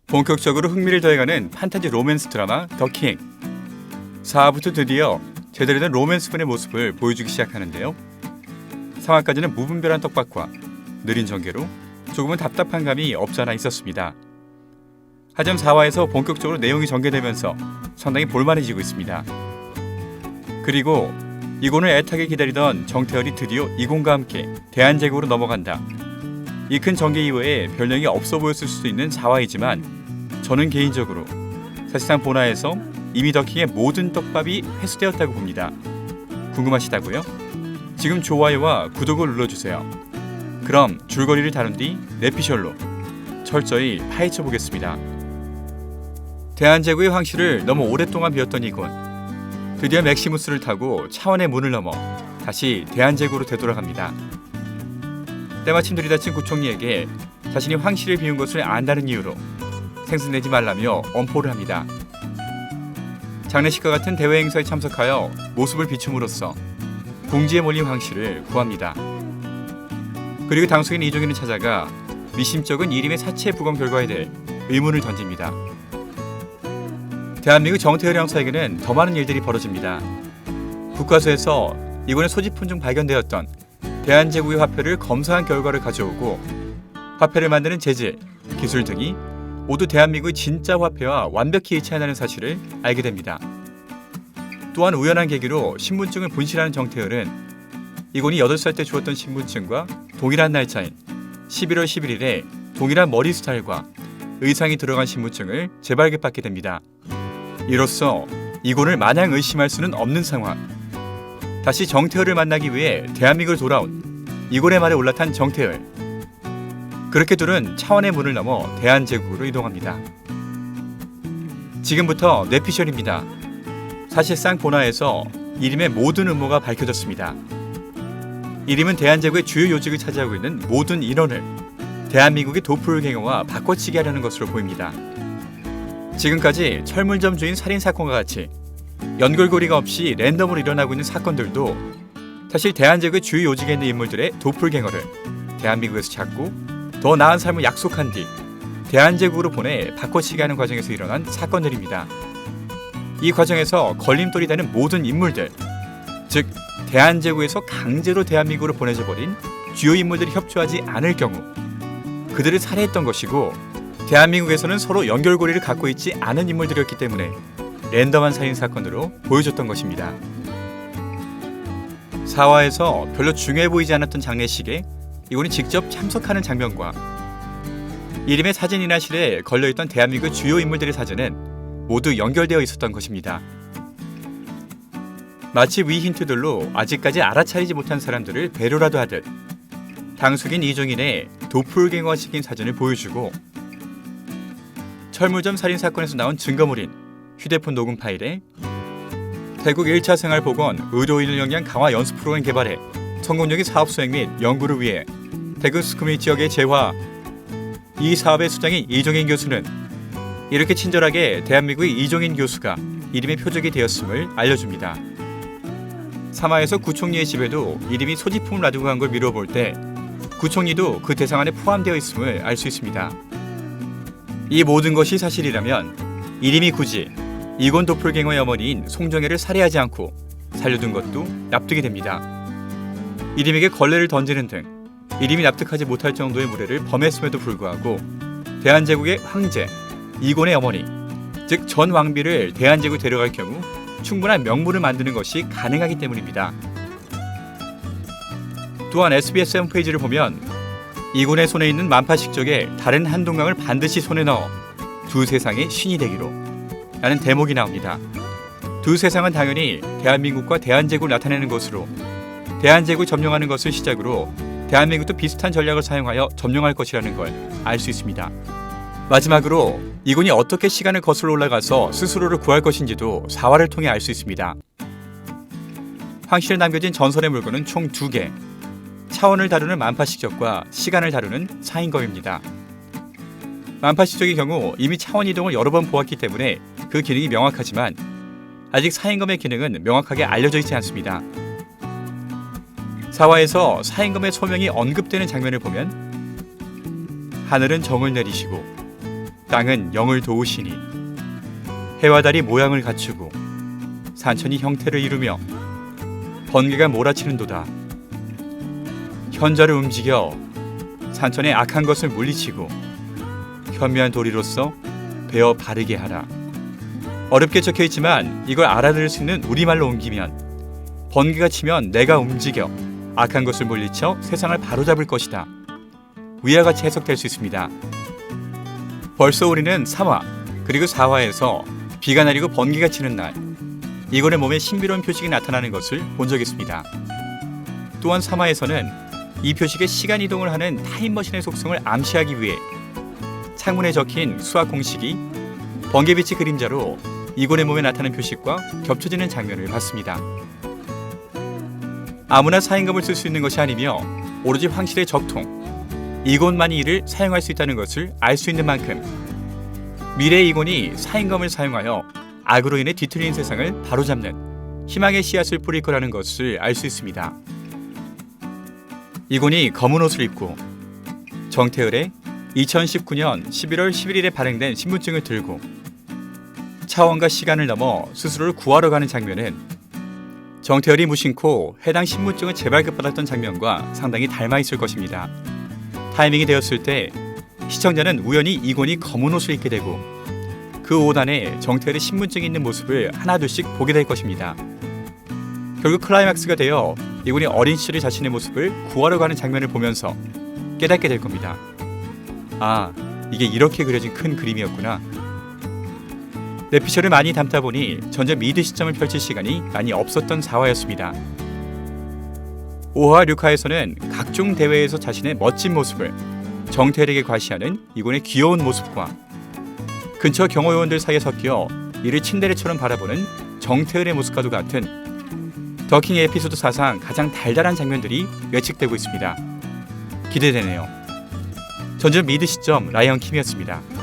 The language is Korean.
본격적으로 흥미를 더해가는 판타지 로맨스 드라마 더 킹. 4화부터 드디어 제대로 된 로맨스분의 모습을 보여주기 시작하는데요. 3화까지는 무분별한 떡밥과 느린 전개로 조금은 답답한 감이 없지 않아 있었습니다. 하지만 4화에서 본격적으로 내용이 전개되면서 상당히 볼만해지고 있습니다. 그리고 이곤을 애타게 기다리던 정태열이 드디어 이곤과 함께 대한제국으로 넘어간다. 이 큰 전개 이후에 별명이 없어 보였을 수도 있는 4화이지만 저는 개인적으로 사실상 본화에서 이미 더킹의 모든 떡밥이 회수되었다고 봅니다. 궁금하시다고요? 지금 좋아요와 구독을 눌러주세요. 그럼 줄거리를 다룬 뒤 내피셜로 철저히 파헤쳐 보겠습니다. 대한제국의 황실을 너무 오랫동안 비웠던 이곤. 드디어 맥시무스를 타고 차원의 문을 넘어 다시 대한제국으로 되돌아갑니다. 때마침 들이닥친 구총리에게 자신이 황실을 비운 것을 안다는 이유로 생색내지 말라며 엄포를 합니다. 장례식과 같은 대회 행사에 참석하여 모습을 비춤으로써 궁지에 몰린 황실을 구합니다. 그리고 당속인 이종인을 찾아가 미심쩍은 이림의 사체 부검 결과에 대해 의문을 던집니다. 대한민국 정태열 형사에게는 더 많은 일들이 벌어집니다. 국과수에서 이곤의 소지품 중 발견되었던 대한제국의 화폐를 검사한 결과를 가져오고 화폐를 만드는 재질, 기술 등이 모두 대한민국의 진짜 화폐와 완벽히 일치한다는 사실을 알게 됩니다. 또한 우연한 계기로 신분증을 분실하는 정태열은 이곤이 8살 때 주었던 신분증과 동일한 날짜인 11월 11일에 동일한 머리 스타일과 의상이 들어간 신분증을 재발급받게 됩니다. 이로써 이곤을 마냥 의심할 수는 없는 상황. 다시 정태열을 만나기 위해 대한민국을 돌아온 이곤의 말에 올라탄 정태열. 그렇게 둘은 차원의 문을 넘어 대한제국으로 이동합니다. 지금부터 뇌피셜입니다. 사실상 본화에서 이림의 모든 음모가 밝혀졌습니다. 이림은 대한제국의 주요 요직을 차지하고 있는 모든 인원을 대한민국의 도플갱어와 바꿔치기 하려는 것으로 보입니다. 지금까지 철물점 주인 살인사건과 같이 연결고리가 없이 랜덤으로 일어나고 있는 사건들도 사실 대한제국의 주요 요직에 있는 인물들의 도플갱어를 대한민국에서 찾고 더 나은 삶을 약속한 뒤 대한제국으로 보내 바꿔치기 하는 과정에서 일어난 사건들입니다. 이 과정에서 걸림돌이 되는 모든 인물들, 즉 대한제국에서 강제로 대한민국으로 보내져 버린 주요 인물들이 협조하지 않을 경우 그들을 살해했던 것이고, 대한민국에서는 서로 연결고리를 갖고 있지 않은 인물들이었기 때문에 랜덤한 살인사건으로 보여줬던 것입니다. 4화에서 별로 중요해 보이지 않았던 장례식에 이곤이 직접 참석하는 장면과 이림의 사진이나 실에 걸려있던 대한민국 주요 인물들의 사진은 모두 연결되어 있었던 것입니다. 마치 위 힌트들로 아직까지 알아차리지 못한 사람들을 배려라도 하듯 당숙인 이종인의 도플갱어식인 사진을 보여주고, 철물점 살인사건에서 나온 증거물인 휴대폰 녹음 파일에 태국 1차 생활보건 의료인을 영위한 강화 연수 프로그램 개발에 성공적인 사업 수행 및 연구를 위해 태국 스쿠미 지역의 재화, 이 사업의 수장인 이종인 교수는 이렇게 친절하게 대한민국의 이종인 교수가 이름의 표적이 되었음을 알려줍니다. 3화에서 구총리의 집에도 이름이 소지품을 놔두고 간 걸 미뤄볼 때 구총리도 그 대상 안에 포함되어 있음을 알 수 있습니다. 이 모든 것이 사실이라면 이림이 굳이 이곤 도플갱어의 어머니인 송정혜를 살해하지 않고 살려둔 것도 납득이 됩니다. 이림에게 걸레를 던지는 등 이림이 납득하지 못할 정도의 무례를 범했음에도 불구하고 대한제국의 황제, 이곤의 어머니, 즉 전 왕비를 대한제국에 데려갈 경우 충분한 명분을 만드는 것이 가능하기 때문입니다. 또한 SBS 홈페이지를 보면 이곤의 손에 있는 만파식적에 다른 한 동강을 반드시 손에 넣어 두 세상의 신이 되기로 라는 대목이 나옵니다. 두 세상은 당연히 대한민국과 대한제국을 나타내는 것으로 대한제국을 점령하는 것을 시작으로 대한민국도 비슷한 전략을 사용하여 점령할 것이라는 걸 알 수 있습니다. 마지막으로 이곤이 어떻게 시간을 거슬러 올라가서 스스로를 구할 것인지도 4화를 통해 알 수 있습니다. 황실에 남겨진 전설의 물건은 총 2개, 차원을 다루는 만파식적과 시간을 다루는 사인검입니다. 만파식적의 경우 이미 차원 이동을 여러 번 보았기 때문에 그 기능이 명확하지만 아직 사인검의 기능은 명확하게 알려져 있지 않습니다. 4화에서 사인검의 소명이 언급되는 장면을 보면 하늘은 정을 내리시고 땅은 영을 도우시니 해와 달이 모양을 갖추고 산천이 형태를 이루며 번개가 몰아치는도다. 현자를 움직여 산천의 악한 것을 물리치고 현미한 도리로서 베어 바르게 하라. 어렵게 적혀있지만 이걸 알아들을 수 있는 우리말로 옮기면 번개가 치면 내가 움직여 악한 것을 물리쳐 세상을 바로잡을 것이다. 위와 같이 해석될 수 있습니다. 벌써 우리는 3화 그리고 4화에서 비가 내리고 번개가 치는 날 이곤의 몸에 신비로운 표식이 나타나는 것을 본 적이 있습니다. 또한 3화에서는 이 표식의 시간 이동을 하는 타임머신의 속성을 암시하기 위해 창문에 적힌 수학 공식이 번개빛의 그림자로 이곤의 몸에 나타나는 표식과 겹쳐지는 장면을 봤습니다. 아무나 사인검을 쓸 수 있는 것이 아니며 오로지 황실의 적통, 이곤만이 이를 사용할 수 있다는 것을 알 수 있는 만큼 미래의 이곤이 사인검을 사용하여 악으로 인해 뒤틀린 세상을 바로잡는 희망의 씨앗을 뿌릴 거라는 것을 알 수 있습니다. 이곤이 검은 옷을 입고 정태을의 2019년 11월 11일에 발행된 신분증을 들고 차원과 시간을 넘어 스스로를 구하러 가는 장면은 정태을이 무심코 해당 신분증을 재발급받았던 장면과 상당히 닮아 있을 것입니다. 타이밍이 되었을 때 시청자는 우연히 이곤이 검은 옷을 입게 되고 그 옷 안에 정태을의 신분증이 있는 모습을 하나둘씩 보게 될 것입니다. 결국 클라이막스가 되어 이곤이 어린 시절의 자신의 모습을 구하러 가는 장면을 보면서 깨닫게 될 겁니다. 아, 이게 이렇게 그려진 큰 그림이었구나. 에피소드를 많이 담다 보니 전적 미드 시점을 펼칠 시간이 많이 없었던 4화였습니다. 5화 6화에서는 각종 대회에서 자신의 멋진 모습을 정태일에게 과시하는 이곤의 귀여운 모습과 근처 경호요원들 사이에 섞여 이를 친데레처럼 바라보는 정태일의 모습과도 같은 더킹 에피소드 사상 가장 달달한 장면들이 예측되고 있습니다. 기대되네요. 전적 미드 시점 라이언 킴이었습니다.